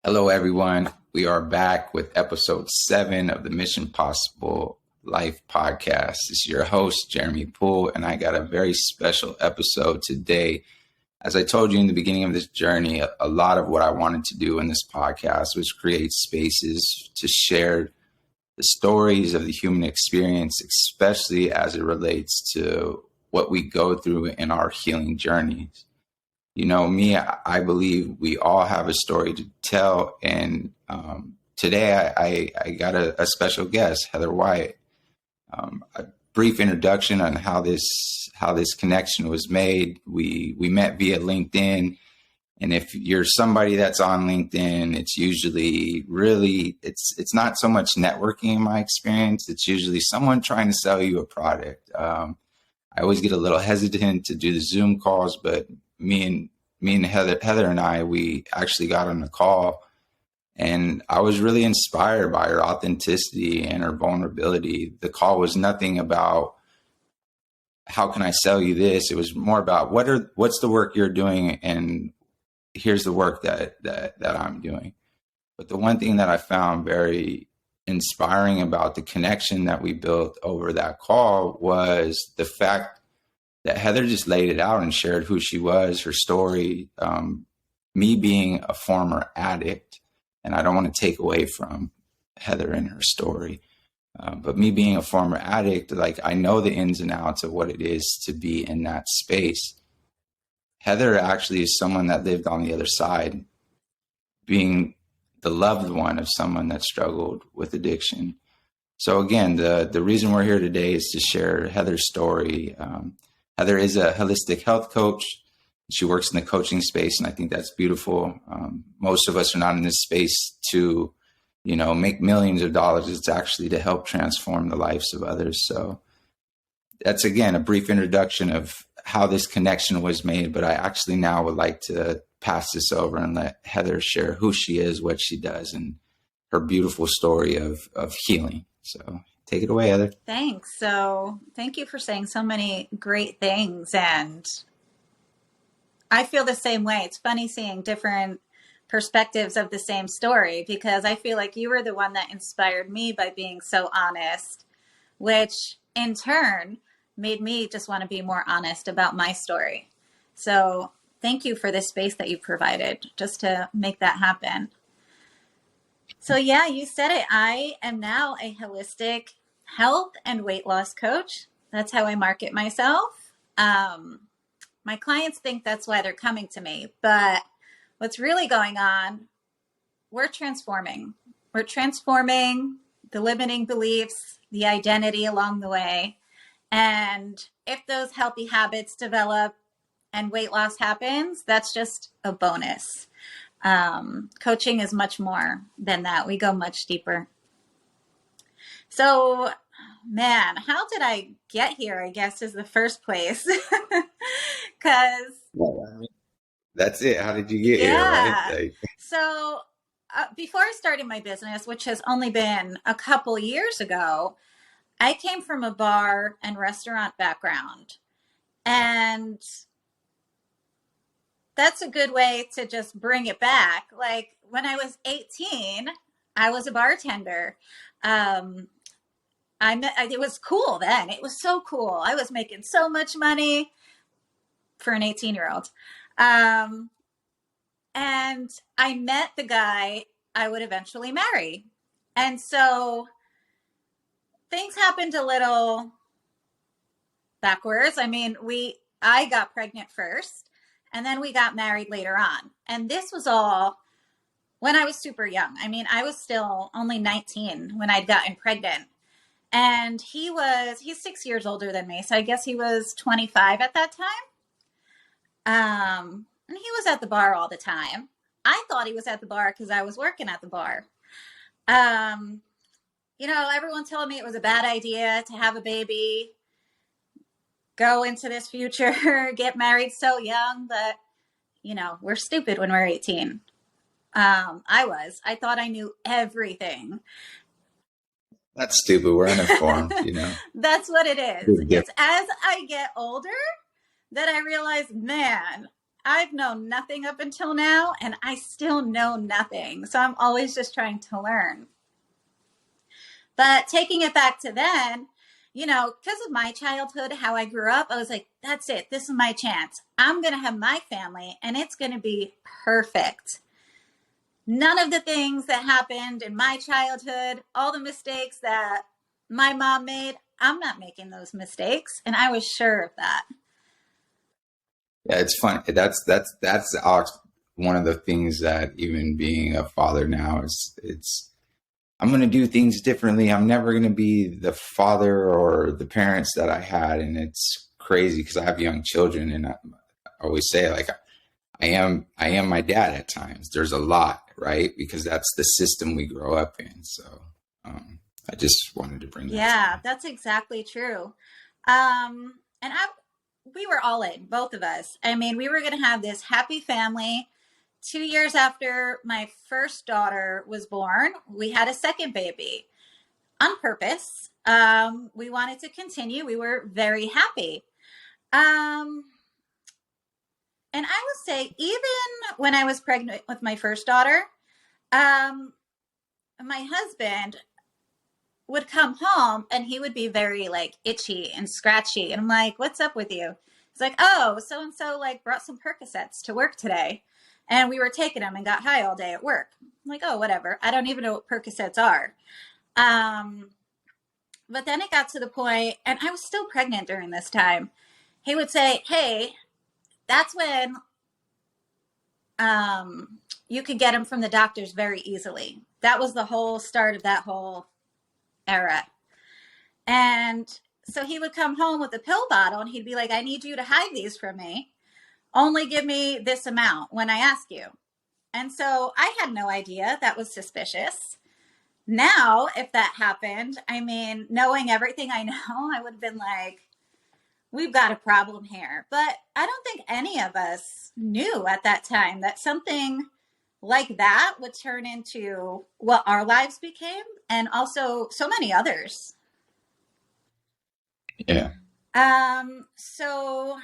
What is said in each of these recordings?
Hello, everyone. We are back with episode 7 of the Mission Possible Life podcast. This is your host, Jeremy Poole, and I got a very special episode today. As I told you in the beginning of this journey, a lot of what I wanted to do in this podcast was create spaces to share the stories of the human experience, especially as it relates to what we go through in our healing journeys. You know, me, I believe we all have a story to tell. And today I got a special guest, Heather Wyatt. A brief introduction on how this connection was made. We met via LinkedIn. And if you're somebody that's on LinkedIn, it's usually really, it's not so much networking in my experience. It's usually someone trying to sell you a product. I always get a little hesitant to do the Zoom calls, but me and Heather and I, we actually got on a call, and I was really inspired by her authenticity and her vulnerability. The call was nothing about how can I sell you this. It was more about what's the work you're doing, and here's the work that I'm doing. But the one thing that I found very inspiring about the connection that we built over that call was the fact that Heather just laid it out and shared who she was, her story, me being a former addict. And I don't want to take away from Heather and her story, but me being a former addict, like I know the ins and outs of what it is to be in that space. Heather actually is someone that lived on the other side, being the loved one of someone that struggled with addiction. So again, the reason we're here today is to share Heather's story. Heather is a holistic health coach. She works in the coaching space, and I think that's beautiful. Most of us are not in this space to, make millions of dollars. It's actually to help transform the lives of others. So that's, again, a brief introduction of how this connection was made. But I actually now would like to pass this over and let Heather share who she is, what she does, and her beautiful story of healing. So take it away, Heather. Thanks. So thank you for saying so many great things. And I feel the same way. It's funny seeing different perspectives of the same story, because I feel like you were the one that inspired me by being so honest, which in turn made me just want to be more honest about my story. So thank you for this space that you provided just to make that happen. So yeah, you said it. I am now a holistic health and weight loss coach. That's how I market myself. My clients think that's why they're coming to me, but what's really going on, we're transforming. We're transforming the limiting beliefs, the identity along the way. And if those healthy habits develop and weight loss happens, that's just a bonus. Coaching is much more than that. We go much deeper. So, man, how did I get here, I guess, is the first place. Because that's it. How did you get here? Right? So before I started my business, which has only been a couple years ago, I came from a bar and restaurant background. And that's a good way to just bring it back. Like when I was 18, I was a bartender. It was cool then. It was so cool. I was making so much money for an 18-year-old. And I met the guy I would eventually marry. And so things happened a little backwards. I mean, I got pregnant first, and then we got married later on. And this was all when I was super young. I mean, I was still only 19 when I'd gotten pregnant. And he's 6 years older than me. So I guess he was 25 at that time. And he was at the bar all the time. I thought he was at the bar because I was working at the bar. Everyone told me it was a bad idea to have a baby, go into this future, get married so young, but, we're stupid when we're 18. I thought I knew everything. That's stupid. We're uninformed, That's what it is. It's as I get older that I realize, man, I've known nothing up until now, and I still know nothing. So I'm always just trying to learn. But taking it back to then, because of my childhood, how I grew up, I was like, that's it. This is my chance. I'm going to have my family, and it's going to be perfect. None of the things that happened in my childhood, all the mistakes that my mom made, I'm not making those mistakes. And I was sure of that. Yeah, it's fun. That's one of the things that even being a father now it's I'm going to do things differently. I'm never going to be the father or the parents that I had. And it's crazy because I have young children, and I always say, like, I am my dad at times. There's a lot, right? Because that's the system we grow up in. So I just wanted to bring that. Yeah, that's exactly true. And we were all in, both of us. I mean, we were going to have this happy family. 2 years after my first daughter was born, we had a second baby on purpose. We wanted to continue. We were very happy. And I will say, even when I was pregnant with my first daughter, my husband would come home and he would be very like itchy and scratchy. And I'm like, what's up with you? He's like, oh, so-and-so like brought some Percocets to work today. And we were taking them and got high all day at work. I'm like, oh, whatever. I don't even know what Percocets are. But then it got to the point, and I was still pregnant during this time. He would say, hey, that's when you could get them from the doctors very easily. That was the whole start of that whole era. And so he would come home with a pill bottle and he'd be like, I need you to hide these from me. Only give me this amount when I ask you. And so I had no idea. That was suspicious. Now, if that happened, I mean, knowing everything I know, I would have been like, we've got a problem here. But I don't think any of us knew at that time that something like that would turn into what our lives became, and also so many others. Yeah. So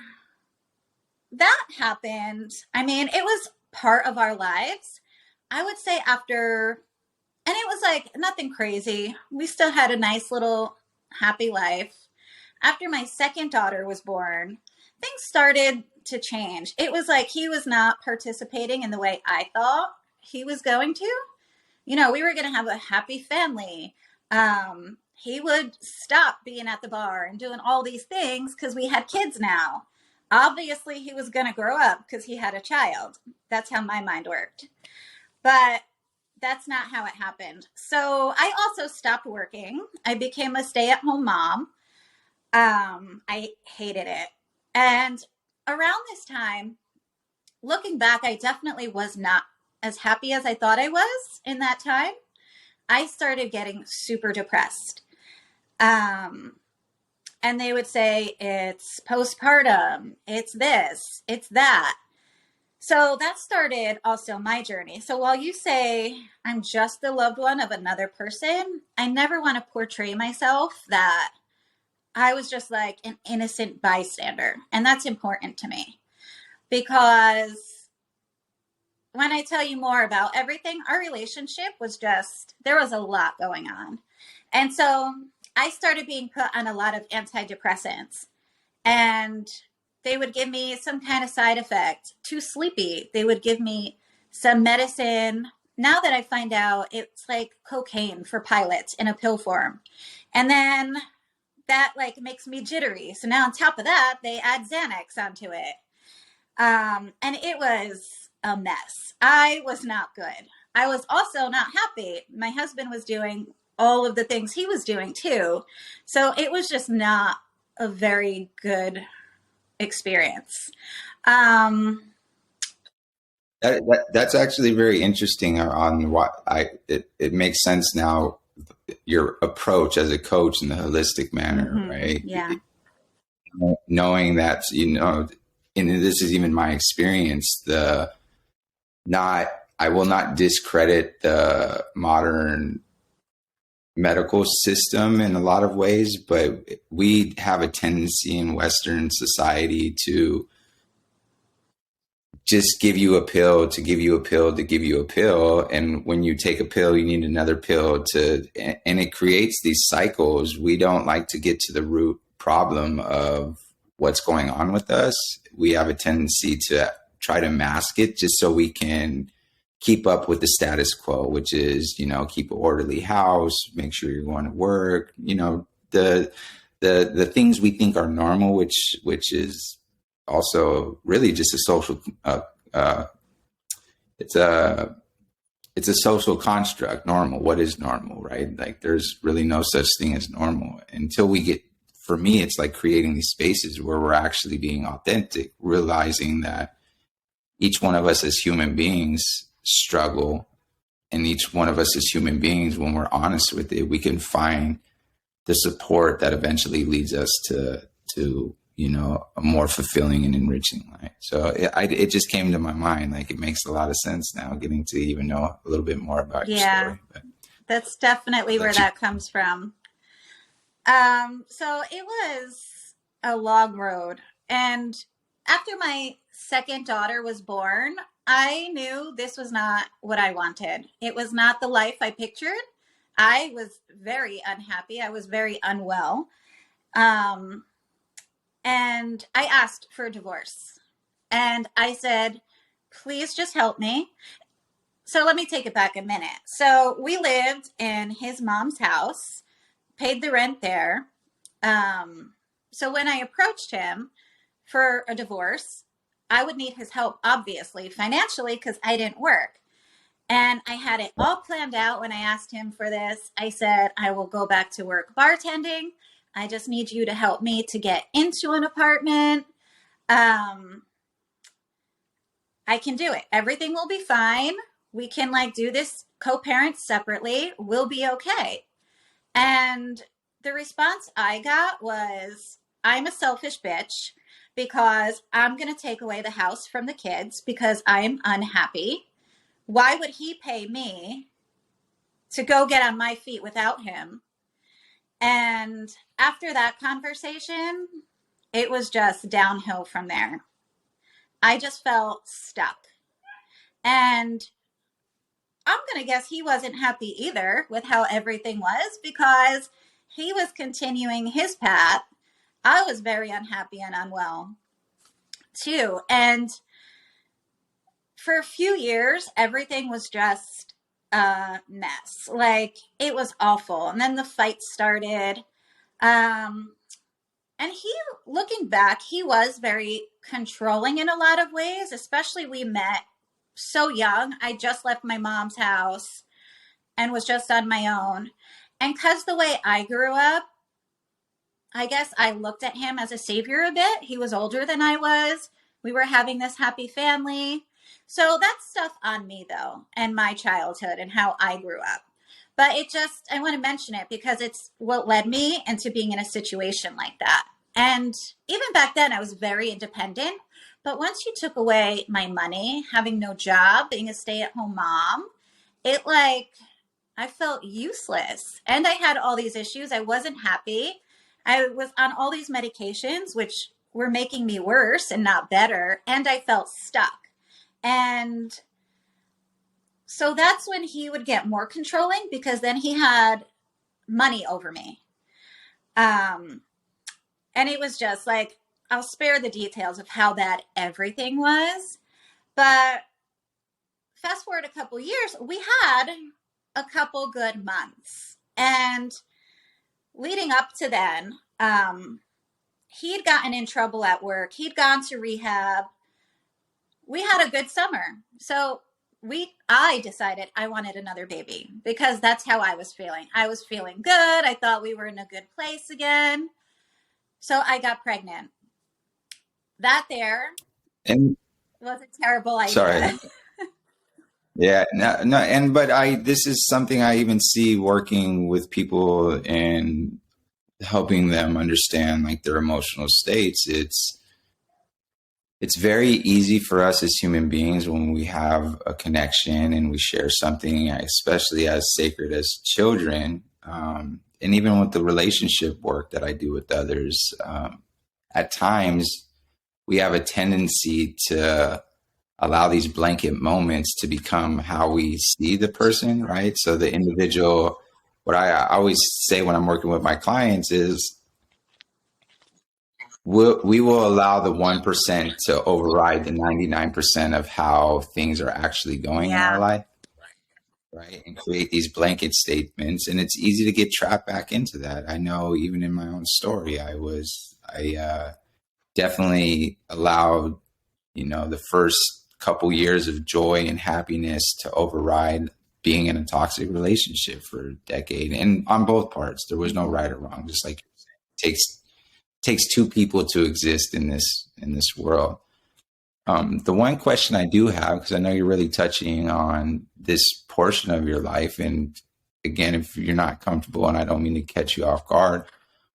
that happened. I mean, it was part of our lives. I would say after, and it was like nothing crazy. We still had a nice little happy life. After my second daughter was born, things started to change. It was like he was not participating in the way I thought he was going to. We were going to have a happy family. He would stop being at the bar and doing all these things because we had kids now. Obviously, he was going to grow up because he had a child. That's how my mind worked. But that's not how it happened. So I also stopped working. I became a stay-at-home mom. I hated it. And around this time, looking back, I definitely was not as happy as I thought I was in that time. I started getting super depressed. And they would say, it's postpartum, it's this, it's that. So that started also my journey. So while you say I'm just the loved one of another person, I never want to portray myself that I was just like an innocent bystander. And that's important to me because when I tell you more about everything, our relationship was just, there was a lot going on. And so I started being put on a lot of antidepressants, and they would give me some kind of side effect. Too sleepy. They would give me some medicine. Now that I find out, it's like cocaine for pilots in a pill form. And then that like makes me jittery. So now on top of that, they add Xanax onto it. And it was a mess. I was not good. I was also not happy. My husband was doing all of the things he was doing too. So it was just not a very good experience. That's actually very interesting on what it makes sense now, your approach as a coach in the holistic manner, right? Yeah. Knowing that, and this is even my experience, I will not discredit the modern medical system in a lot of ways, but we have a tendency in Western society to just give you a pill to give you a pill to give you a pill. And when you take a pill, you need another pill and it creates these cycles. We don't like to get to the root problem of what's going on with us. We have a tendency to try to mask it just so we can keep up with the status quo, which is, keep an orderly house, make sure you're going to work, the things we think are normal, which is also really just a social, it's a social construct. Normal. What is normal, right? Like there's really no such thing as normal until for me, it's like creating these spaces where we're actually being authentic, realizing that each one of us as human beings struggle, and each one of us as human beings, when we're honest with it, we can find the support that eventually leads us to a more fulfilling and enriching life. So it just came to my mind. Like it makes a lot of sense now, getting to even know a little bit more about your story. But that's definitely where that comes from. So it was a long road, and after my second daughter was born, I knew this was not what I wanted. It was not the life I pictured. I was very unhappy. I was very unwell. And I asked for a divorce. And I said, please just help me. So let me take it back a minute. So we lived in his mom's house, paid the rent there. So when I approached him for a divorce, I would need his help, obviously, financially, because I didn't work. And I had it all planned out when I asked him for this. I said, I will go back to work bartending. I just need you to help me to get into an apartment. I can do it. Everything will be fine. We can do this co-parent separately. We'll be okay. And the response I got was, I'm a selfish bitch because I'm going to take away the house from the kids because I'm unhappy. Why would he pay me to go get on my feet without him? And after that conversation, it was just downhill from there. I just felt stuck. And I'm going to guess he wasn't happy either with how everything was, because he was continuing his path. I was very unhappy and unwell too. And for a few years, everything was just a mess. It was awful. And then the fights started. And looking back, he was very controlling in a lot of ways, especially we met so young. I just left my mom's house and was just on my own. And because the way I grew up, I guess I looked at him as a savior a bit. He was older than I was. We were having this happy family. So that's stuff on me, though, and my childhood and how I grew up. But I want to mention it because it's what led me into being in a situation like that. And even back then, I was very independent. But once you took away my money, having no job, being a stay-at-home mom, I felt useless. And I had all these issues. I wasn't happy. I was on all these medications, which were making me worse and not better. And I felt stuck. And so that's when he would get more controlling, because then he had money over me. And it was just I'll spare the details of how bad everything was. But fast forward a couple years, we had a couple good months. And leading up to then, he'd gotten in trouble at work. He'd gone to rehab. We had a good summer. So I decided I wanted another baby because that's how I was feeling. I was feeling good. I thought we were in a good place again. So I got pregnant. That there was a terrible idea. Sorry. Yeah, no, but this is something I even see working with people and helping them understand their emotional states. It's very easy for us as human beings when we have a connection and we share something, especially as sacred as children, and even with the relationship work that I do with others, at times we have a tendency to allow these blanket moments to become how we see the person, right? So the individual, what I always say when I'm working with my clients is, we will allow the 1% to override the 99% of how things are actually going in our Yeah. life, right? And create these blanket statements. And it's easy to get trapped back into that. I know even in my own story, I definitely allowed, the first couple years of joy and happiness to override being in a toxic relationship for a decade. And on both parts, there was no right or wrong. Just like it takes two people to exist in this world. The one question I do have, because I know you're really touching on this portion of your life, and again, if you're not comfortable, and I don't mean to catch you off guard,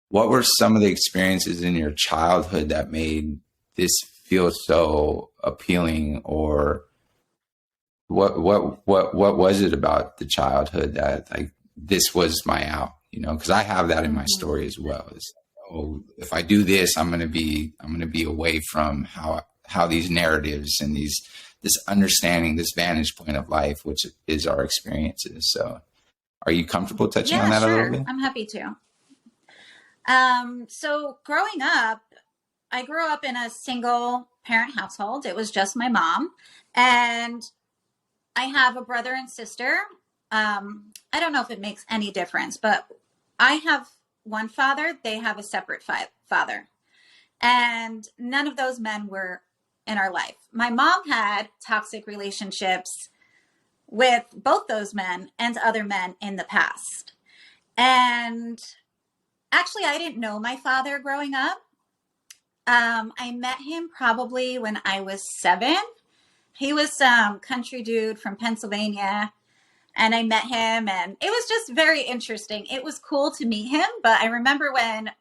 what were some of the experiences in your childhood that made this feel so appealing, or what was it about the childhood that, like, this was my out? Because I have that in my story as well. It's, oh, if I do this, I'm gonna be away from how these narratives and this understanding, this vantage point of life, which is our experiences. So, are you comfortable touching on Yeah, that a little sure. bit? I'm happy to. So growing up, I grew up in a single parent household. It was just my mom, and I have a brother and sister. I don't know if it makes any difference, but I have one father. They have a separate father, and none of those men were in our life. My mom had toxic relationships with both those men and other men in the past. And actually, I didn't know my father growing up. I met him probably when I was 7. He was some country dude from Pennsylvania, and I met him, and it was just very interesting. It was cool to meet him, but I remember when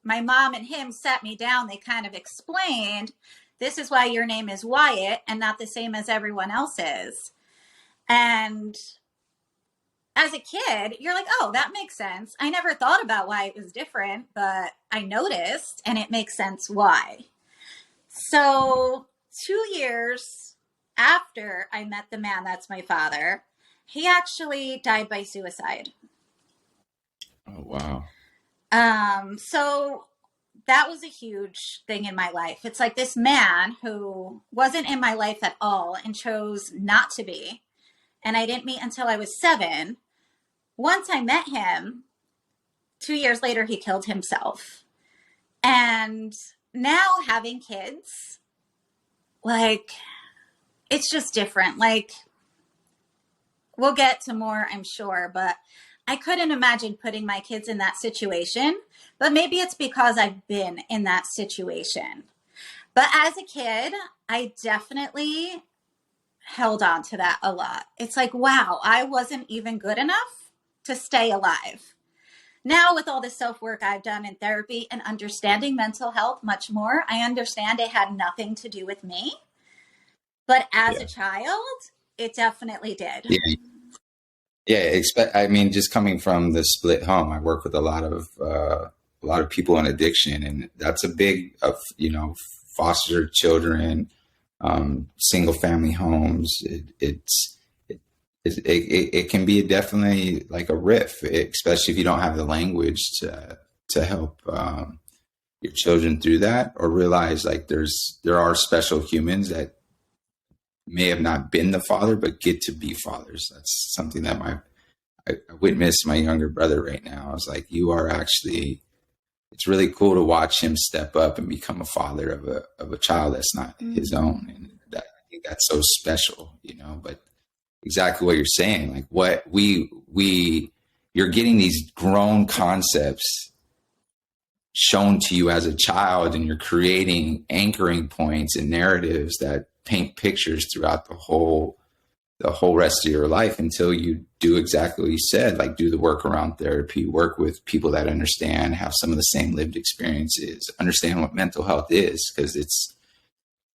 my mom and him sat me down, they kind of explained, this is why your name is Wyatt and not the same as everyone else's. And as a kid, you're like, oh, that makes sense. I never thought about why it was different, but I noticed, and it makes sense why. So 2 years after I met the man that's my father, he actually died by suicide. Oh, wow. So that was a huge thing in my life. It's like this man who wasn't in my life at all and chose not to be. And I didn't meet until I was 7. Once I met him, 2 years later, he killed himself. And now having kids, like, it's just different. Like, we'll get to more, I'm sure, but I couldn't imagine putting my kids in that situation. But maybe it's because I've been in that situation. But as a kid, I definitely held on to that a lot. It's like, wow, I wasn't even good enough to stay alive. Now, with all the self-work I've done in therapy and understanding mental health much more, I understand it had nothing to do with me. But as a child, it definitely did. Yeah. Yeah, I mean, just coming from the split home, I work with a lot of people in addiction, and that's a big of foster children, single family homes. It can be definitely like a riff, especially if you don't have the language to help your children through that, or realize like there are special humans that may have not been the father, but get to be fathers. That's something that I witness my younger brother right now. I was like, you are actually, it's really cool to watch him step up and become a father of a child that's not his own. And I think that's so special, but exactly what you're saying, like what you're getting these grown concepts shown to you as a child, and you're creating anchoring points and narratives that paint pictures throughout the whole rest of your life until you do exactly what you said, like do the work around therapy, work with people that understand, have some of the same lived experiences, understand what mental health is, because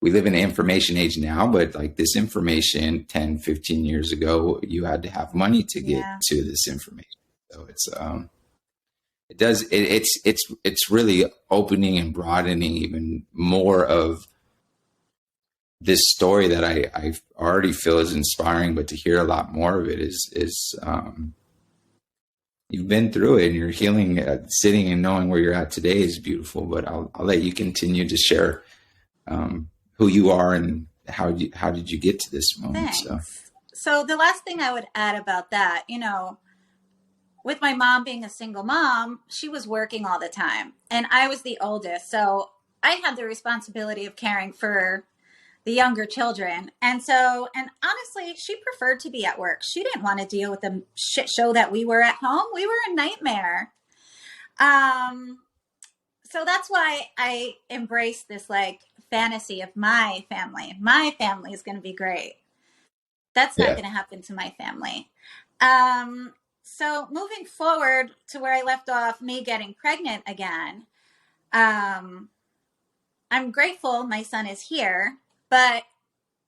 we live in an information age now, but like this information 10, 15 years ago, you had to have money to get to this information. So it's really opening and broadening even more of this story that I already feel is inspiring, but to hear a lot more of it is you've been through it and you're healing. Sitting and knowing where you're at today is beautiful. But I'll let you continue to share who you are and how did you get to this moment. Thanks. So the last thing I would add about that, with my mom being a single mom, she was working all the time, and I was the oldest, so I had the responsibility of caring for the younger children. And honestly, she preferred to be at work. She didn't want to deal with the shit show that we were at home. We were a nightmare. So that's why I embrace this fantasy of my family. My family is going to be great. That's not going to happen to my family. So moving forward to where I left off, me getting pregnant again, I'm grateful my son is here, but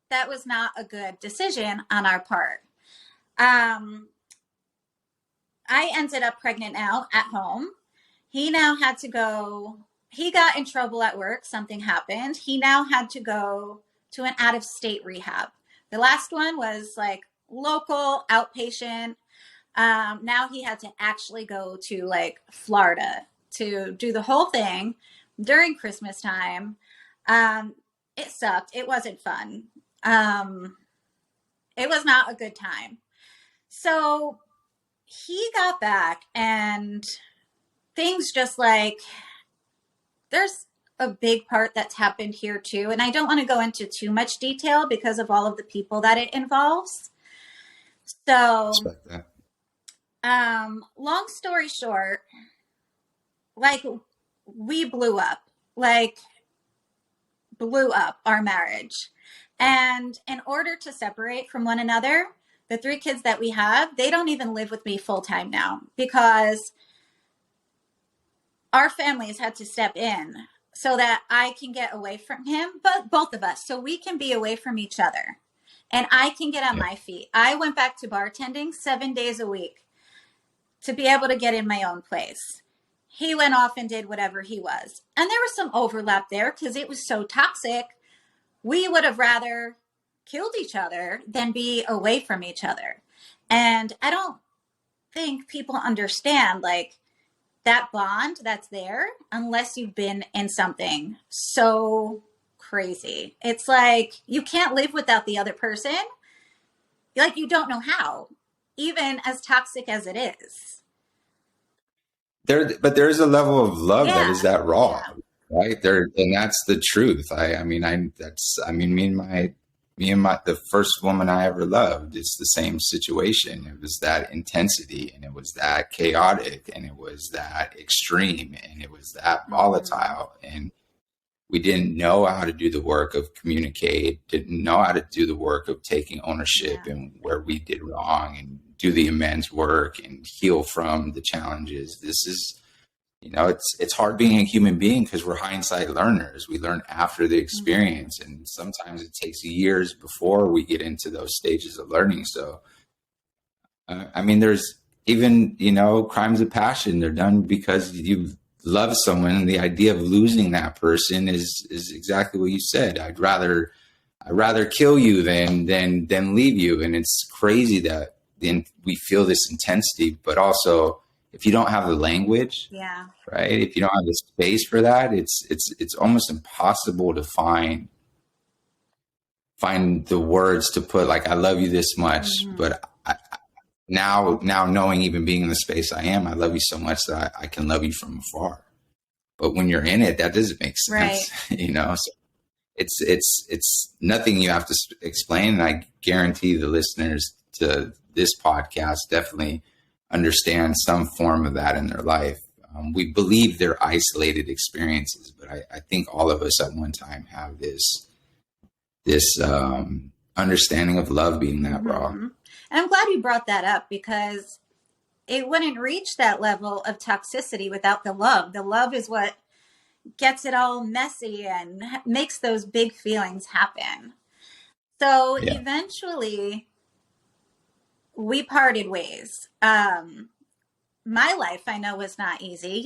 that was not a good decision on our part. I ended up pregnant now at home. He now had to go, he got in trouble at work. Something happened. He now had to go to an out-of-state rehab. The last one was local outpatient. Now he had to actually go to Florida to do the whole thing during Christmas time. It sucked. It wasn't fun. It was not a good time. So he got back and things just there's a big part that's happened here too. And I don't want to go into too much detail because of all of the people that it involves. So, Respect that. Long story short, we blew up our marriage. And in order to separate from one another, the 3 kids that we have, they don't even live with me full time now because our families had to step in so that I can get away from him, but both of us, so we can be away from each other and I can get on my feet. I went back to bartending 7 days a week to be able to get in my own place. He went off and did whatever he was. And there was some overlap there because it was so toxic. We would have rather killed each other than be away from each other. And I don't think people understand that bond that's there unless you've been in something so crazy. It's you can't live without the other person. You don't know how, even as toxic as it is. But there's a level of love that is that raw, right there, and that's the truth. Me and the first woman I ever loved. It's the same situation. It was that intensity, and it was that chaotic, and it was that extreme, and it was that volatile, and we didn't know how to do the work of communicate, didn't know how to do the work of taking ownership and where we did wrong and do the amends work and heal from the challenges. This is, it's hard being a human being because we're hindsight learners. We learn after the experience, and sometimes it takes years before we get into those stages of learning. So, there's even, crimes of passion. They're done because you love someone, and the idea of losing that person is exactly what you said. I'd rather kill you than leave you. And it's crazy that then we feel this intensity, but also if you don't have the language, right? If you don't have the space for that, it's almost impossible to find the words to put I love you this much. But now knowing, even being in the space I am, I love you so much that I can love you from afar. But when you're in it, that doesn't make sense, So it's nothing you have to explain. And I guarantee the listeners to this podcast definitely understand some form of that in their life. We believe they're isolated experiences, but I think all of us at one time have this understanding of love being that raw. And I'm glad you brought that up because it wouldn't reach that level of toxicity without the love. The love is what gets it all messy and makes those big feelings happen. So eventually we parted ways. My life, I know, was not easy.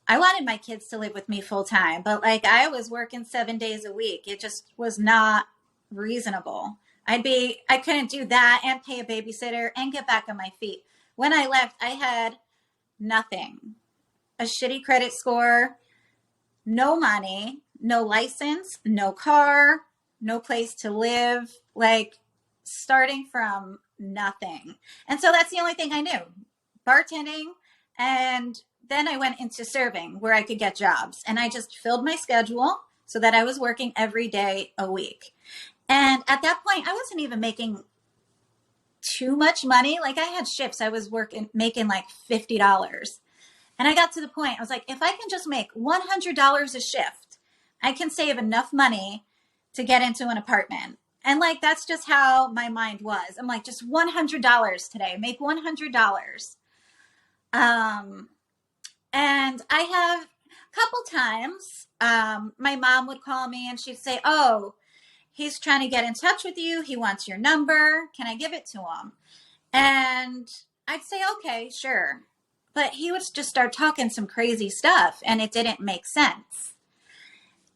I wanted my kids to live with me full time, but like I was working 7 days a week. It just was not reasonable. I couldn't do that and pay a babysitter and get back on my feet. When I left, I had nothing, a shitty credit score, no money, no license, no car, no place to live, like starting from nothing. And so that's the only thing I knew, bartending. And then I went into serving where I could get jobs. And I just filled my schedule so that I was working every day a week. And at that point, I wasn't even making too much money. Like I had shifts, I was making like $50. And I got to the point, I was like, if I can just make $100 a shift, I can save enough money to get into an apartment. And like, that's just how my mind was. I'm like, just $100 today, make $100. And I have a couple times, my mom would call me and she'd say, oh, he's trying to get in touch with you. He wants your number. Can I give it to him? And I'd say, okay, sure. But he would just start talking some crazy stuff and it didn't make sense.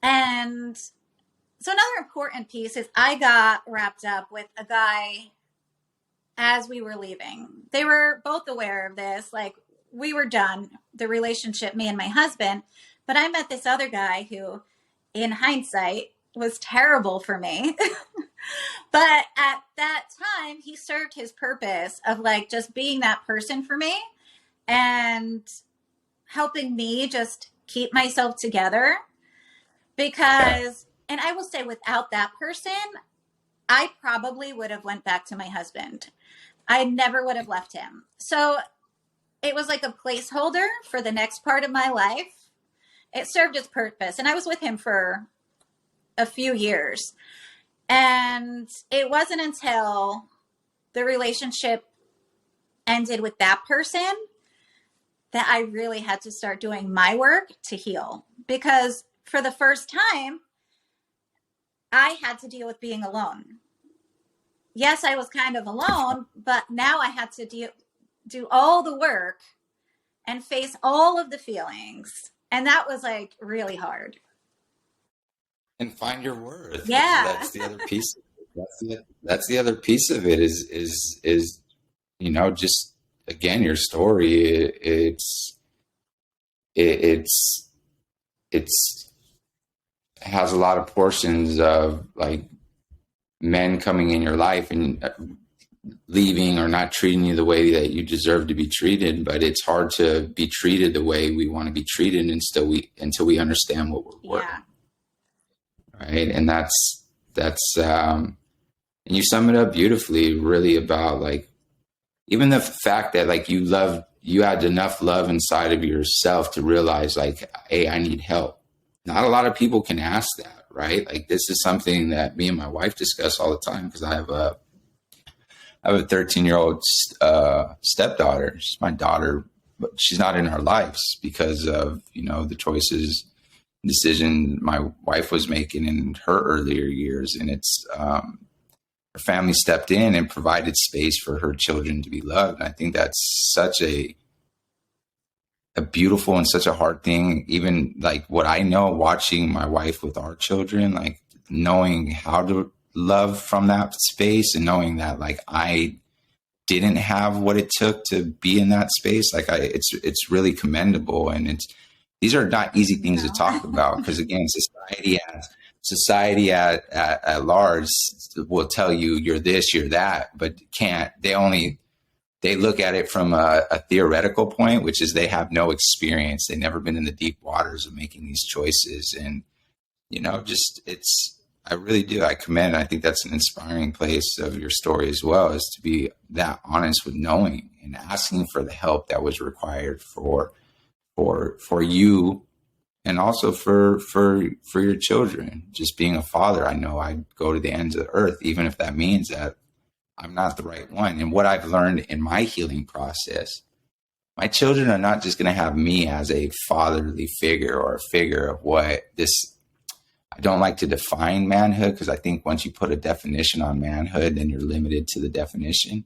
And so another important piece is I got wrapped up with a guy as we were leaving. They were both aware of this. Like we were done, the relationship, me and my husband. But I met this other guy who, in hindsight, was terrible for me. But at that time, he served his purpose of like just being that person for me and helping me just keep myself together. Because, and I will say without that person, I probably would have went back to my husband. I never would have left him. So it was like a placeholder for the next part of my life. It served its purpose. And I was with him for a few years. And it wasn't until the relationship ended with that person that I really had to start doing my work to heal. Because for the first time, I had to deal with being alone. Yes, I was kind of alone, but now I had to do all the work and face all of the feelings. And that was like really hard. And find your worth. Yeah. That's the other piece. That's the other piece of it is, you know, just again, your story, it's has a lot of portions of like men coming in your life and leaving or not treating you the way that you deserve to be treated. But it's hard to be treated the way we want to be treated until we understand what we're worth. Yeah. Right. And that's, and you sum it up beautifully, really about like, even the fact that like you had enough love inside of yourself to realize like, hey, I need help. Not a lot of people can ask that, right? Like this is something that me and my wife discuss all the time because I have a 13-year-old stepdaughter. She's my daughter, but she's not in our lives because of, you know, the decision my wife was making in her earlier years. And it's, her family stepped in and provided space for her children to be loved. And I think that's such a beautiful and such a hard thing. Even like what I know, watching my wife with our children, like knowing how to love from that space and knowing that like I didn't have what it took to be in that space. Like it's really commendable. And these are not easy things to talk about because again, society at large will tell you you're this, you're that, but they look at it from a theoretical point, which is they have no experience. They've never been in the deep waters of making these choices. And, you know, I really do. I commend. I think that's an inspiring place of your story as well, is to be that honest with knowing and asking for the help that was required for you and also for your children. Just being a father, I know I go to the ends of the earth, even if that means that I'm not the right one. And what I've learned in my healing process, my children are not just going to have me as a fatherly figure or a figure of what this. I don't like to define manhood because I think once you put a definition on manhood, then you're limited to the definition.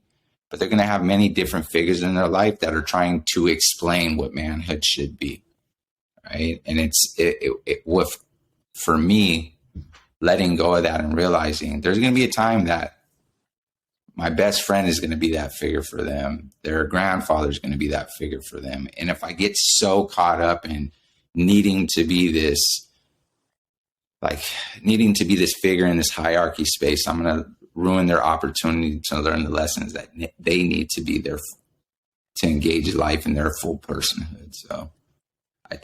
But they're going to have many different figures in their life that are trying to explain what manhood should be. right? And with, for me, letting go of that and realizing there's going to be a time that my best friend is going to be that figure for them. Their grandfather is going to be that figure for them. And if I get so caught up in needing to be this figure in this hierarchy space, I'm going to ruin their opportunity to learn the lessons that they need to be there to engage life in their full personhood. So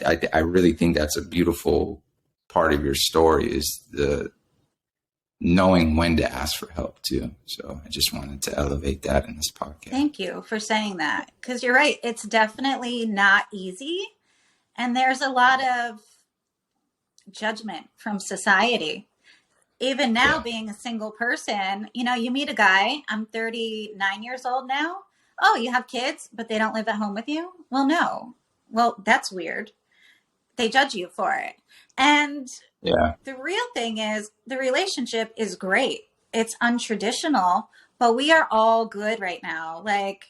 I really think that's a beautiful part of your story, is the knowing when to ask for help too. So I just wanted to elevate that in this podcast. Thank you for saying that, because you're right. It's definitely not easy. And there's a lot of judgment from society. Even now, being a single person, you meet a guy, I'm 39 years old now. Oh, you have kids, but they don't live at home with you? Well, no. Well, that's weird. They judge you for it. And the real thing is, the relationship is great. It's untraditional, but we are all good right now. Like,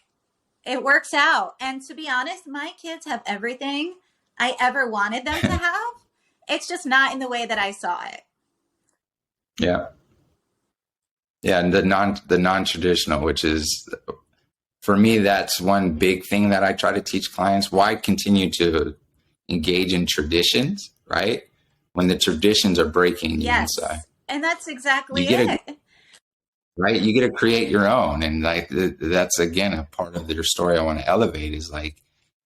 it works out. And to be honest, my kids have everything I ever wanted them to have. It's just not in the way that I saw it. Yeah. And the non-traditional, which is, for me, that's one big thing that I try to teach clients. Why continue to engage in traditions, right, when the traditions are breaking you inside? And that's exactly it. Right? You get to create your own. And like, that's, again, a part of your story I want to elevate, is like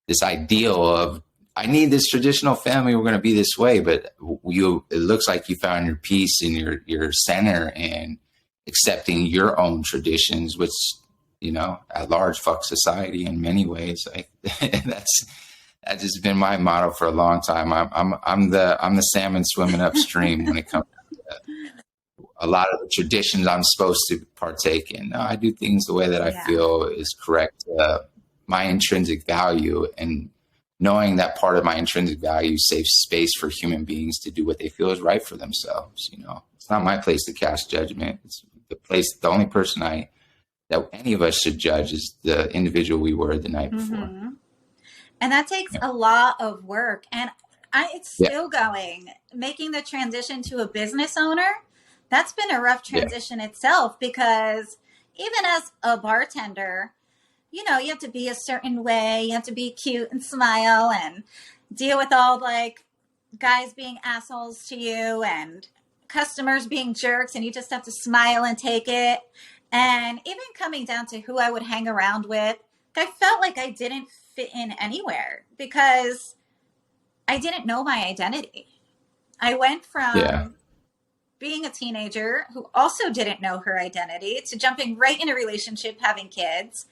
this ideal of, I need this traditional family, we're going to be this way. But it looks like you found your peace in your center and accepting your own traditions, which, at large fuck society in many ways. Like that's just been my motto for a long time. I'm the salmon swimming upstream when it comes to a lot of the traditions I'm supposed to partake in. No, I do things the way that I feel is correct. My intrinsic value, and knowing that part of my intrinsic value saves space for human beings to do what they feel is right for themselves. It's not my place to cast judgment. It's the only person that any of us should judge is the individual we were the night before. Mm-hmm. And that takes a lot of work. And it's still going. Making the transition to a business owner, that's been a rough transition itself, because even as a bartender, you have to be a certain way. You have to be cute and smile and deal with all like guys being assholes to you and customers being jerks, and you just have to smile and take it. And even coming down to who I would hang around with, I felt like I didn't fit in anywhere because I didn't know my identity. I went from being a teenager who also didn't know her identity to jumping right in a relationship, having kids,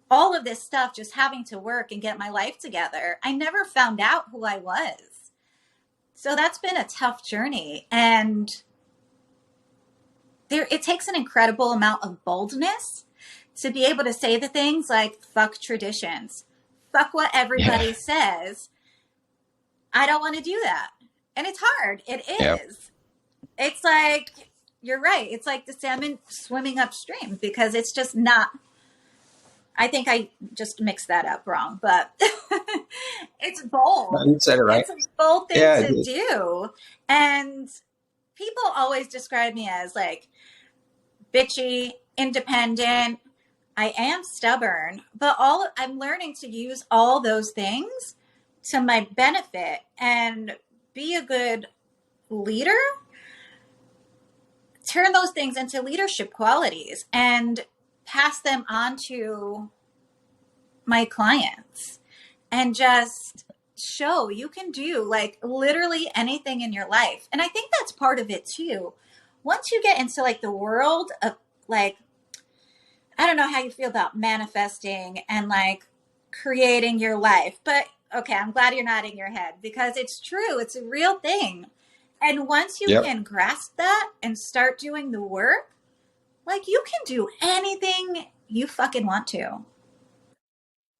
all of this stuff, just having to work and get my life together. I never found out who I was. So that's been a tough journey. And it takes an incredible amount of boldness to be able to say the things like, fuck traditions, fuck what everybody says. I don't want to do that. And it's hard. It is. Yep. It's like, you're right. It's like the salmon swimming upstream, because it's just not. I think I just mixed that up wrong, but it's bold. No, you said it right. It's a bold thing to do. And people always describe me as like bitchy, independent. I am stubborn, but I'm learning to use all those things to my benefit and be a good leader. Turn those things into leadership qualities and pass them on to my clients, and just show you can do like literally anything in your life. And I think that's part of it too. Once you get into like the world of like, I don't know how you feel about manifesting and like creating your life, but okay, I'm glad you're nodding your head, because it's true. It's a real thing. And once you can grasp that and start doing the work, like you can do anything you fucking want to.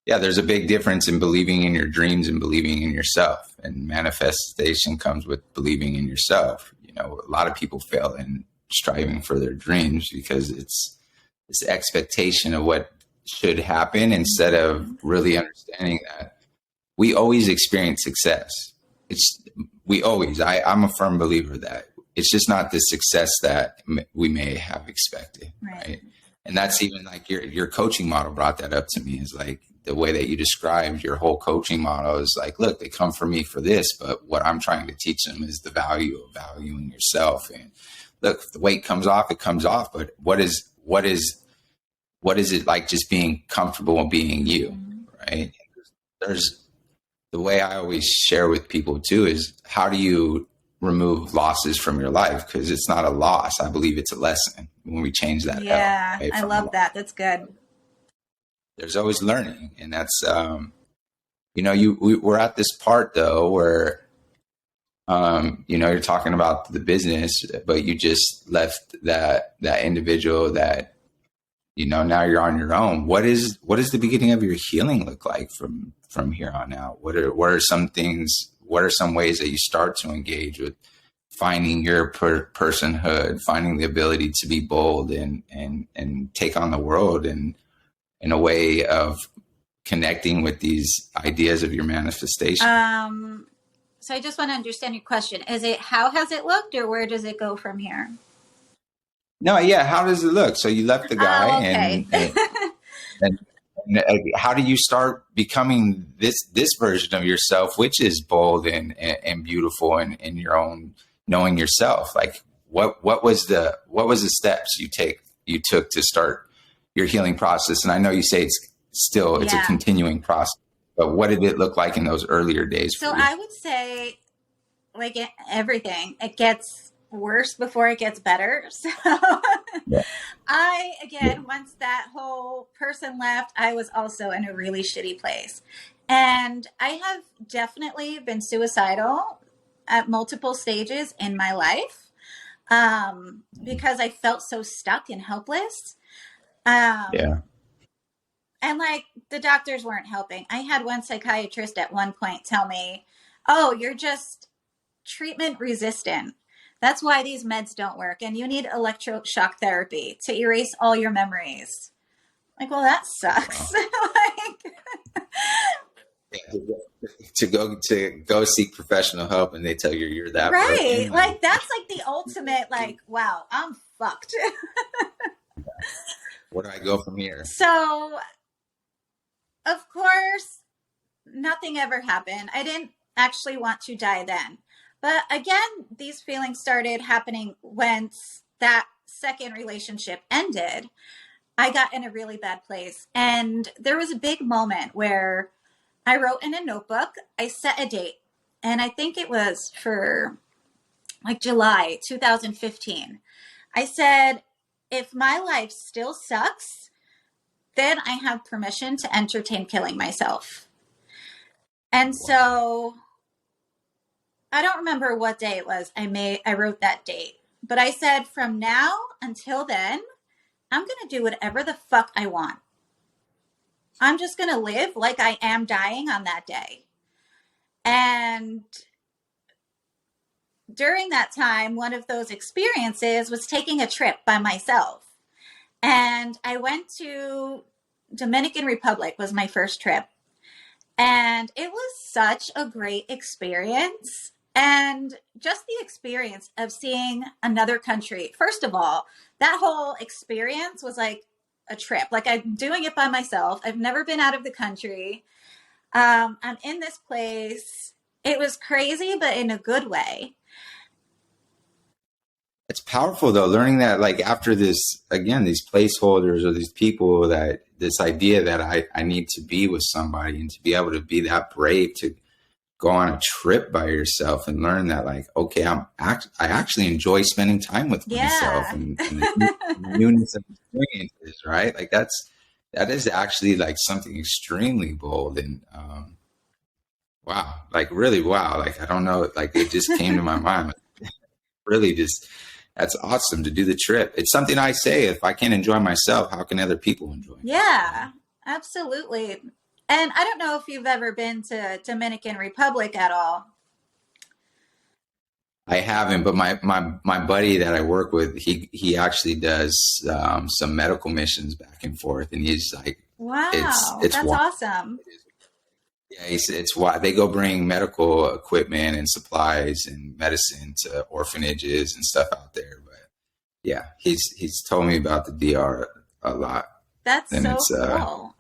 Yeah, there's a big difference in believing in your dreams and believing in yourself. And manifestation comes with believing in yourself. A lot of people fail in striving for their dreams because it's this expectation of what should happen instead of really understanding that we always experience success. I'm a firm believer that it's just not the success that we may have expected. Right. And that's even like your coaching model brought that up to me, is like the way that you described your whole coaching model is like, look, they come for me for this, but what I'm trying to teach them is the value of valuing yourself. And look, if the weight comes off, it comes off, but what is it like just being comfortable and being you, right? There's the way I always share with people too is, how do you remove losses from your life? Because it's not a loss. I believe it's a lesson when we change that. Yeah, I love that. That's good. There's always learning. And that's, we're at this part though, where, you're talking about the business, but you just left that individual that, now you're on your own. What is the beginning of your healing look like from here on out? What are some things, what are some ways that you start to engage with finding your personhood, finding the ability to be bold and take on the world, and in a way of connecting with these ideas of your manifestation? So I just want to understand your question. Is it, how has it looked, or where does it go from here? No, yeah. How does it look? So you left the guy, okay. and how do you start becoming this version of yourself, which is bold and beautiful, and in your own knowing yourself? Like what was the steps you took to start your healing process? And I know you say it's a continuing process, but what did it look like in those earlier days? So I would say, like everything, it gets worse before it gets better. So once that whole person left, I was also in a really shitty place. And I have definitely been suicidal at multiple stages in my life, because I felt so stuck and helpless. And like the doctors weren't helping. I had one psychiatrist at one point tell me, "Oh, you're just treatment resistant. That's why these meds don't work. And you need electroshock therapy to erase all your memories." Like, well, that sucks. To go seek professional help, and they tell you're that right. person. Like that's like the ultimate, like, wow, I'm fucked. Where do I go from here? So, of course, nothing ever happened. I didn't actually want to die then. But again, these feelings started happening once that second relationship ended. I got in a really bad place. And there was a big moment where I wrote in a notebook, I set a date. And I think it was for like July 2015. I said, if my life still sucks, then I have permission to entertain killing myself. And so I don't remember what day it was. I wrote that date, but I said, from now until then, I'm going to do whatever the fuck I want. I'm just going to live like I am dying on that day. And during that time, one of those experiences was taking a trip by myself. And I went to Dominican Republic, was my first trip. And it was such a great experience. And just the experience of seeing another country. First of all, that whole experience was like a trip. Like, I'm doing it by myself. I've never been out of the country. I'm in this place. It was crazy, but in a good way. It's powerful though, learning that, like, after this, again, these placeholders or these people, that this idea that I need to be with somebody, and to be able to be that brave to go on a trip by yourself and learn that, like, okay, I actually enjoy spending time with myself and newness of experiences, right? Like that is actually like something extremely bold and wow, like really wow. Like, I don't know, like it just came to my mind. Really just, that's awesome to do the trip. It's something I say, if I can't enjoy myself, how can other people enjoy me? Yeah, absolutely. And I don't know if you've ever been to Dominican Republic at all. I haven't, but my buddy that I work with, he actually does some medical missions back and forth, and he's like, wow, it's that's wild. Awesome. Yeah, it's why they go bring medical equipment and supplies and medicine to orphanages and stuff out there. But yeah, he's told me about the DR a lot, That's and so it's cool.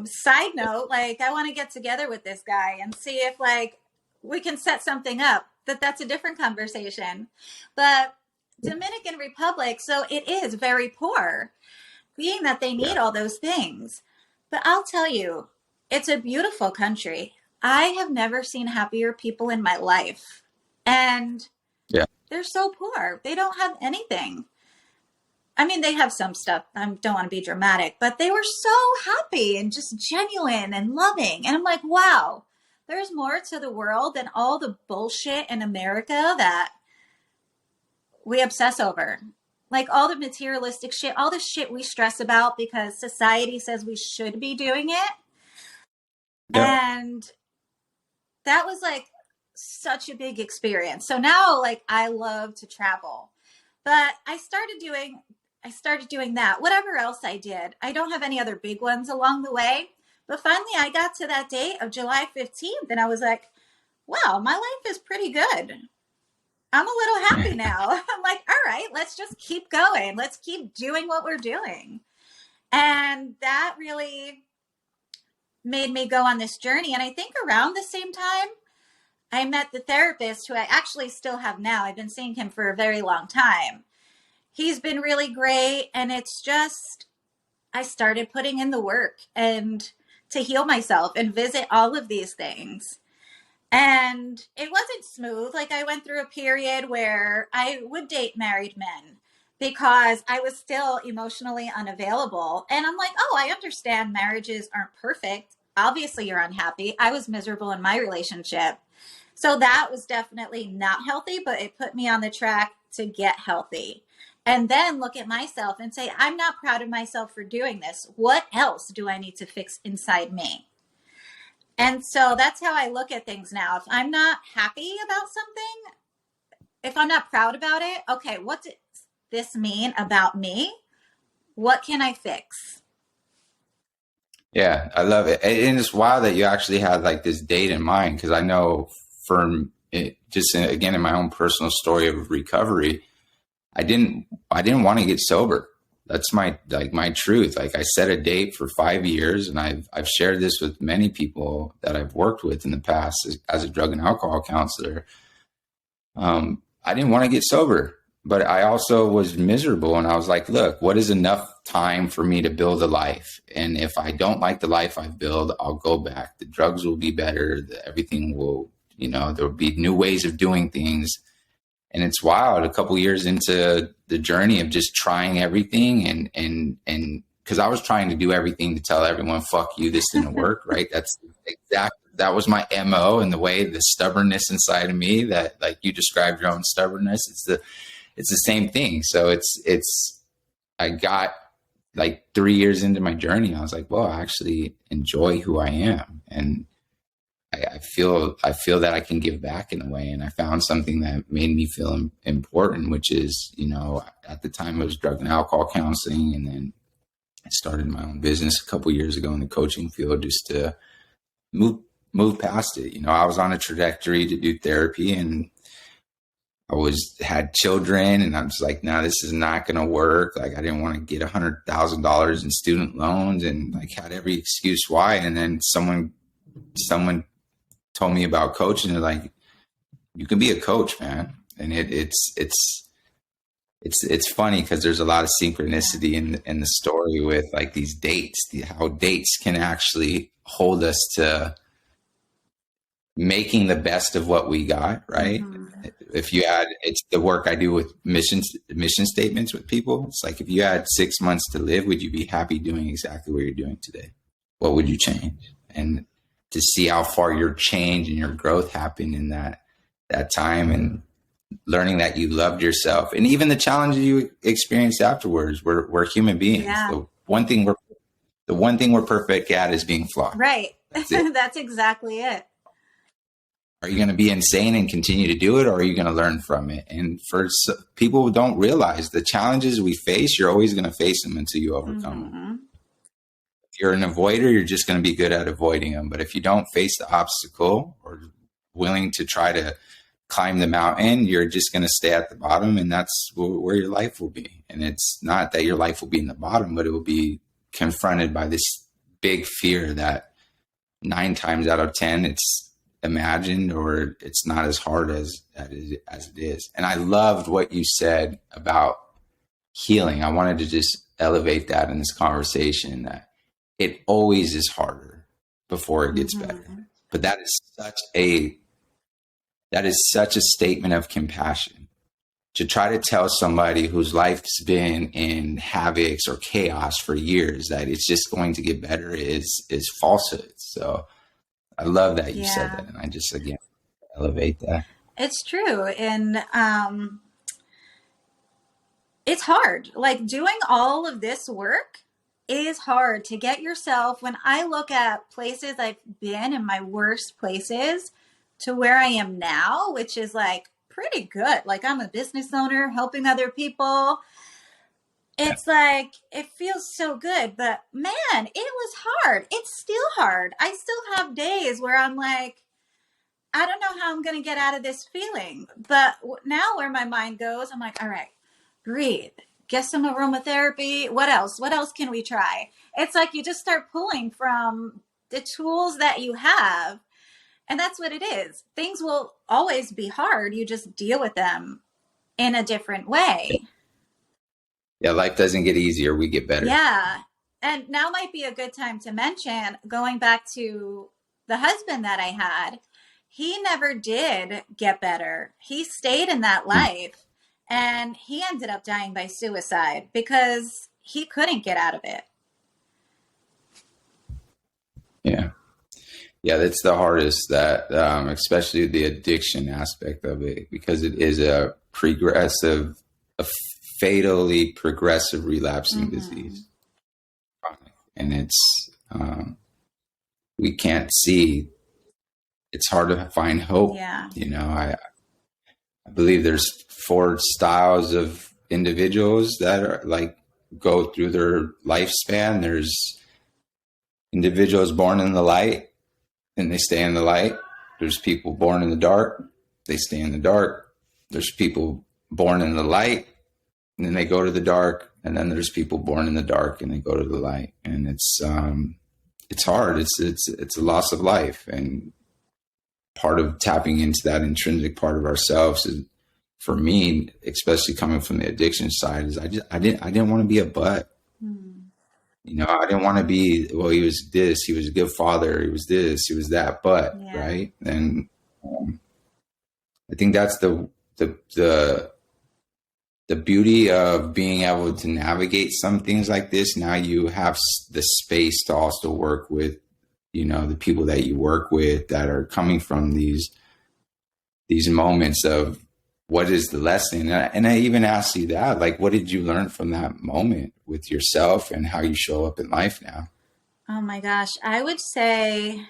Side note, like I want to get together with this guy and see if like we can set something up. That's a different conversation. But Dominican Republic, so it is very poor, being that they yeah, need all those things. But I'll tell you, it's a beautiful country. I have never seen happier people in my life. And yeah, they're so poor. They don't have anything. I mean, they have some stuff. I don't want to be dramatic, but they were so happy and just genuine and loving. And I'm like, wow, there's more to the world than all the bullshit in America that we obsess over. Like all the materialistic shit, all the shit we stress about because society says we should be doing it. yeah, And that was like such a big experience. So now like I love to travel. But I started doing that. Whatever else I did, I don't have any other big ones along the way. But finally, I got to that date of July 15th, and I was like, wow, my life is pretty good. I'm a little happy now. I'm like, all right, let's just keep going. Let's keep doing what we're doing. And that really made me go on this journey. And I think around the same time, I met the therapist who I actually still have now. I've been seeing him for a very long time. He's been really great. And it's just, I started putting in the work and to heal myself and visit all of these things. And it wasn't smooth. Like I went through a period where I would date married men because I was still emotionally unavailable. And I'm like, oh, I understand marriages aren't perfect. Obviously, you're unhappy. I was miserable in my relationship. So that was definitely not healthy, but it put me on the track to get healthy. And then look at myself and say, I'm not proud of myself for doing this. What else do I need to fix inside me? And so that's how I look at things now. If I'm not happy about something, if I'm not proud about it, okay, what does this mean about me? What can I fix? yeah. I love it, and it's wild that you actually had like this date in mind because I know from it, just again in my own personal story of recovery, I didn't want to get sober. That's my truth. Like I set a date for 5 years, and I've shared this with many people that I've worked with in the past as a drug and alcohol counselor. I didn't want to get sober, but I also was miserable. And I was like, look, what is enough time for me to build a life? And if I don't like the life I build, I'll go back. The drugs will be better. Everything will, there'll be new ways of doing things. And it's wild. A couple years into the journey of just trying everything and because I was trying to do everything to tell everyone, fuck you, this didn't work, right? That was my MO, and the way the stubbornness inside of me that, like you described your own stubbornness, it's the same thing. So I got like 3 years into my journey. I was like, well, I actually enjoy who I am. And I feel that I can give back in a way. And I found something that made me feel important, which is, at the time it was drug and alcohol counseling. And then I started my own business a couple years ago in the coaching field just to move past it. I was on a trajectory to do therapy, and I had children, and I was like, no, this is not going to work. Like I didn't want to get $100,000 in student loans, and like had every excuse why. And then someone told me about coaching. They're like, you can be a coach, man. And it's funny because there's a lot of synchronicity in the story with like these dates, how dates can actually hold us to making the best of what we got, right? Mm-hmm. It's the work I do with mission statements with people. It's like, if you had 6 months to live, would you be happy doing exactly what you're doing today? What would you change? And to see how far your change and your growth happened in that time, and learning that you loved yourself, and even the challenges you experienced afterwards. We're human beings. Yeah. The one thing we're perfect at is being flawed. Right. That's exactly it. Are you going to be insane and continue to do it, or are you going to learn from it? And for people who don't realize the challenges we face, you're always going to face them until you overcome them. you're an avoider, you're just going to be good at avoiding them. But if you don't face the obstacle or willing to try to climb the mountain, you're just going to stay at the bottom, and that's where your life will be. And it's not that your life will be in the bottom, but it will be confronted by this big fear that 9 times out of 10 it's imagined, or it's not as hard as it is. And I loved what you said about healing. I wanted to just elevate that in this conversation, that it always is harder before it gets better. But that is such a statement of compassion, to try to tell somebody whose life's been in havocs or chaos for years that it's just going to get better is falsehood. So I love that you said that. And I just, again, elevate that. It's true. And it's hard. Like, doing all of this work is hard to get yourself. When I look at places I've been in, my worst places, to where I am now, which is like pretty good. Like, I'm a business owner helping other people. It's like, it feels so good, but man, it was hard. It's still hard. I still have days where I'm like, I don't know how I'm going to get out of this feeling. But now where my mind goes, I'm like, all right, breathe, get some aromatherapy. What else? What else can we try? It's like you just start pulling from the tools that you have. And that's what it is. Things will always be hard. You just deal with them in a different way. Yeah, life doesn't get easier. We get better. Yeah. And now might be a good time to mention, going back to the husband that I had, he never did get better. He stayed in that life, and he ended up dying by suicide because he couldn't get out of it. Yeah. Yeah, that's the hardest, that especially the addiction aspect of it, because it is a fatally progressive relapsing disease. And it's, we can't see, it's hard to find hope. Yeah. You know, I believe there's 4 styles of individuals that are like, go through their lifespan. There's individuals born in the light, and they stay in the light. There's people born in the dark, they stay in the dark. There's people born in the light, and then they go to the dark. And then there's people born in the dark, and they go to the light. And it's hard. It's a loss of life. And part of tapping into that intrinsic part of ourselves is, for me, especially coming from the addiction side, is I didn't want to be a butt. You know, I didn't want to be, well, he was this, he was a good father, he was this, he was that, but right. And I think that's the beauty of being able to navigate some things like this. Now you have the space to also work with, you know, the people that you work with that are coming from these moments of, what is the lesson? And I even asked you that, like, what did you learn from that moment with yourself and how you show up in life now? Oh my gosh. I would say,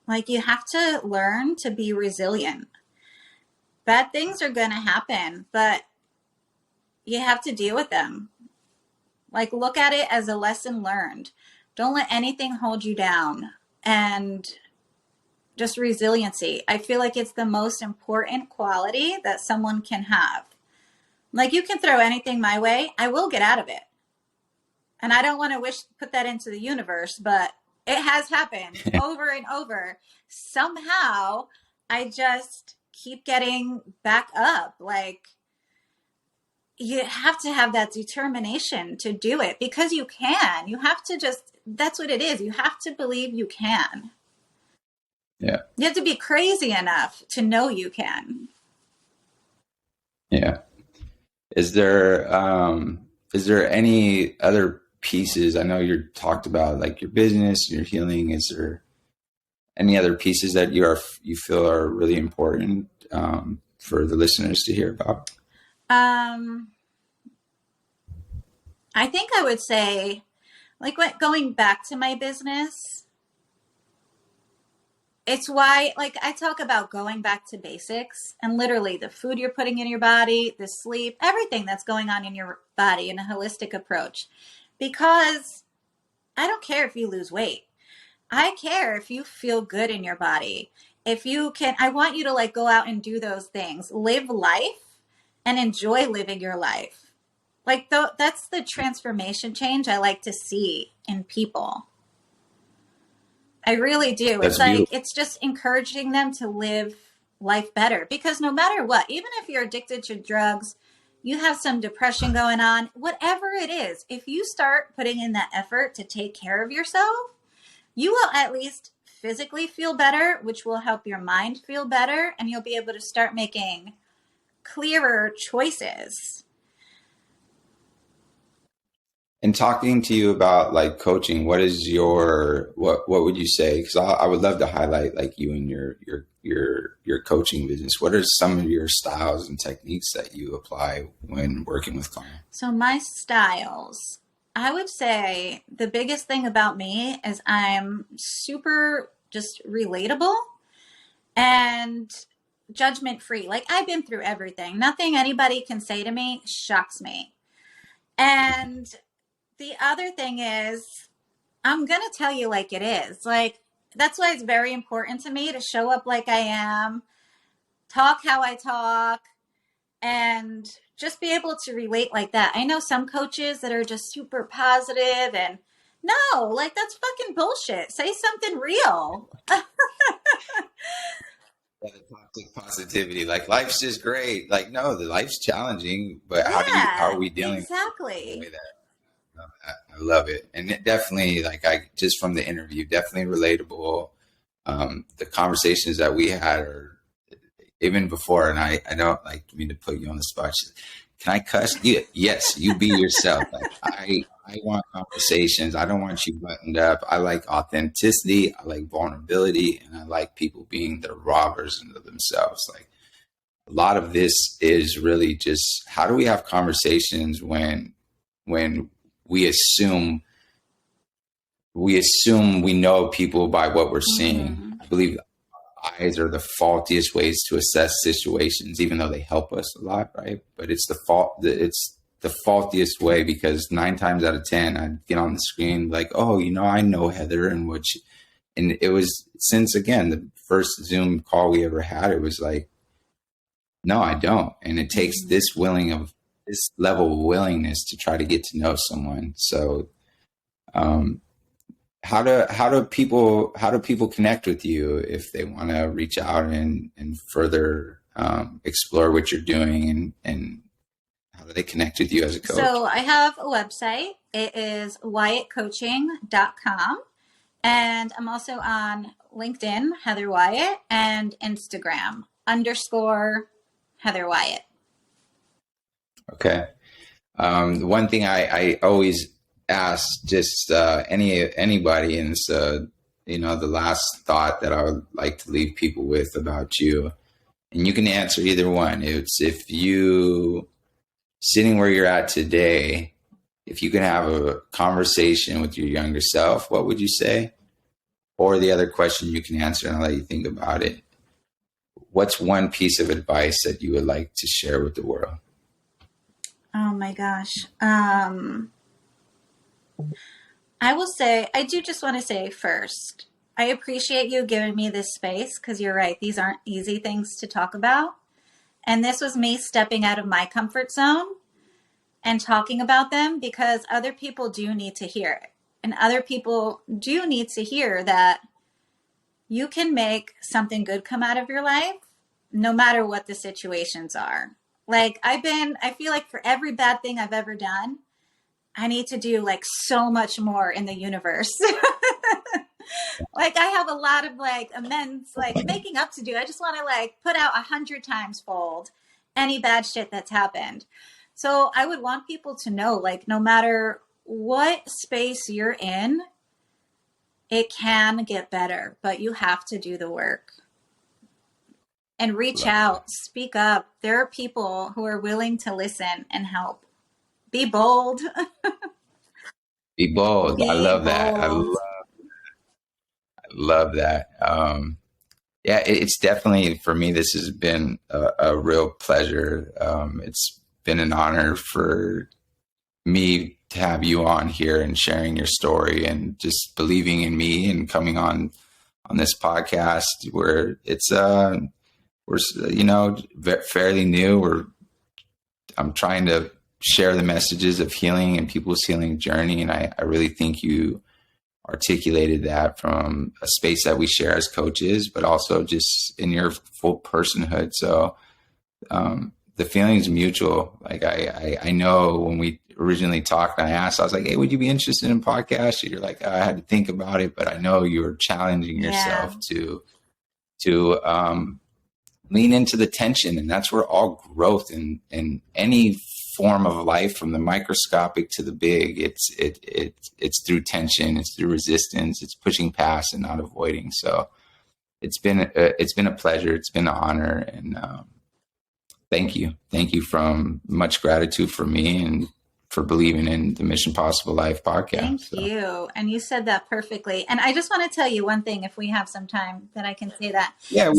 like, you have to learn to be resilient. Bad things are going to happen, but you have to deal with them. Like, look at it as a lesson learned. Don't let anything hold you down. And just resiliency. I feel like it's the most important quality that someone can have. Like, you can throw anything my way, I will get out of it. And I don't want to put that into the universe, but it has happened over and over. Somehow I just keep getting back up. Like, you have to have that determination to do it, because you can. You have to that's what it is. You have to believe you can. Yeah. You have to be crazy enough to know you can. Yeah. Is there any other pieces? I know you talked about, like, your business, your healing. Is there any other pieces that you feel are really important for the listeners to hear about? I think I would say, like, going back to my business, it's why, like, I talk about going back to basics, and literally the food you're putting in your body, the sleep, everything that's going on in your body in a holistic approach. Because I don't care if you lose weight. I care if you feel good in your body. If you can, I want you to like go out and do those things, live life and enjoy living your life. Like that's the transformation change I like to see in people. I really do. It's That's like, beautiful. it's just encouraging them to live life better because no matter what, even if you're addicted to drugs, you have some depression going on, whatever it is, if you start putting in that effort to take care of yourself, you will at least physically feel better, which will help your mind feel better, and you'll be able to start making clearer choices. And talking to you about like coaching, what is your what would you say? Because I would love to highlight like you and your coaching business. What are some of your styles and techniques that you apply when working with clients? So my styles, I would say the biggest thing about me is I'm super just relatable and judgment free. Like I've been through everything. Nothing anybody can say to me shocks me. And the other thing is I'm going to tell you like it is. Like that's why it's very important to me to show up like I am, talk how I talk, and just be able to relate like that. I know some coaches that are just super positive and no, like that's fucking bullshit. Say something real. Yeah, the toxic positivity, like life's just great. Like no, the life's challenging, but how Yeah, are we dealing with it in a way exactly. that I love it, and it definitely like I just from the interview, definitely relatable. The conversations that we had are even before, and I don't like mean to put you on the spot. Can I cuss? Yeah, yes, you be yourself. Like I want conversations. I don't want you buttoned up. I like authenticity. I like vulnerability, and I like people being the raw version of themselves. Like a lot of this is really just how do we have conversations when we assume we know people by what we're seeing. Mm-hmm. I believe eyes are the faultiest ways to assess situations, even though they help us a lot, right? But it's the faultiest way because 9 times out of 10, I'd get on the screen like, oh, I know Heather and it was since again the first Zoom call we ever had. It was like, no, I don't, and it takes Mm-hmm. this level of willingness to try to get to know someone. So, um, how do people connect with you if they want to reach out and further explore what you're doing and how do they connect with you as a coach? So I have a website. It is wyattcoaching.com. And I'm also on LinkedIn, Heather Wyatt, and Instagram _Heather Wyatt. Okay. The one thing I always ask just anybody, and it's the last thought that I would like to leave people with about you, and you can answer either one. It's if you sitting where you're at today, if you can have a conversation with your younger self, what would you say? Or the other question you can answer, and I'll let you think about it. What's one piece of advice that you would like to share with the world? Oh my gosh. I will say, I do just want to say first, I appreciate you giving me this space because you're right. These aren't easy things to talk about. And this was me stepping out of my comfort zone and talking about them because other people do need to hear it. And other people do need to hear that you can make something good come out of your life no matter what the situations are. Like I feel like for every bad thing I've ever done, I need to do like so much more in the universe. Like I have a lot of like amends, like making up to do. I just want to like put out 100 times fold any bad shit that's happened. So I would want people to know, like, no matter what space you're in, it can get better, but you have to do the work and reach Love that. out, speak up. There are people who are willing to listen and help. Be bold. Be bold. I Be love that. bold. Love that. Yeah, it's definitely for me. This has been a real pleasure. It's been an honor for me to have you on here and sharing your story and just believing in me and coming on this podcast where it's we're fairly new. I'm trying to share the messages of healing and people's healing journey, and I really think you articulated that from a space that we share as coaches, but also just in your full personhood. So the feeling is mutual. Like I know when we originally talked, I asked, I was like, hey, would you be interested in podcasts? You're like, I had to think about it, but I know you're challenging yourself to lean into the tension. And that's where all growth in any form of life, from the microscopic to the big, it's through tension, it's through resistance, it's pushing past and not avoiding. So it's been a pleasure. It's been an honor. And thank you from much gratitude for me and for believing in the Mission Possible Life podcast. Thank you. And you said that perfectly. And I just want to tell you one thing, if we have some time, that I can say that. Yeah.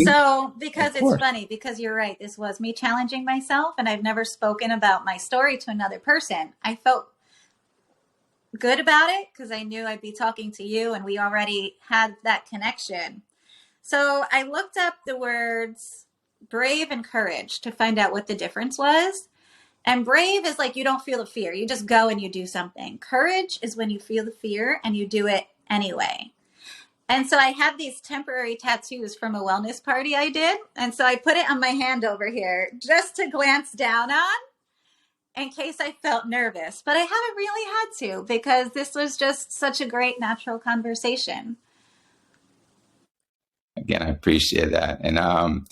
Because it's funny, because you're right. This was me challenging myself, and I've never spoken about my story to another person. I felt good about it because I knew I'd be talking to you, and we already had that connection. So I looked up the words brave and courage to find out what the difference was. And brave is like you don't feel the fear. You just go and you do something. Courage is when you feel the fear and you do it anyway. And so I have these temporary tattoos from a wellness party I did. And so I put it on my hand over here just to glance down on in case I felt nervous. But I haven't really had to, because this was just such a great natural conversation. Again, I appreciate that. And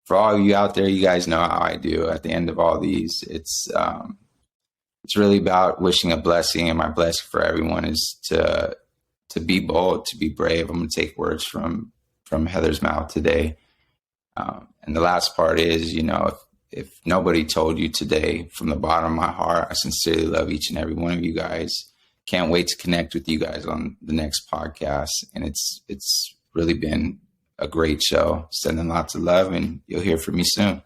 for all of you out there, you guys know how I do. At the end of all these, it's really about wishing a blessing, and my blessing for everyone is to be bold, to be brave. I'm going to take words from Heather's mouth today. And the last part is, if nobody told you today, from the bottom of my heart, I sincerely love each and every one of you guys. Can't wait to connect with you guys on the next podcast. And it's really been a great show. Sending lots of love, and you'll hear from me soon.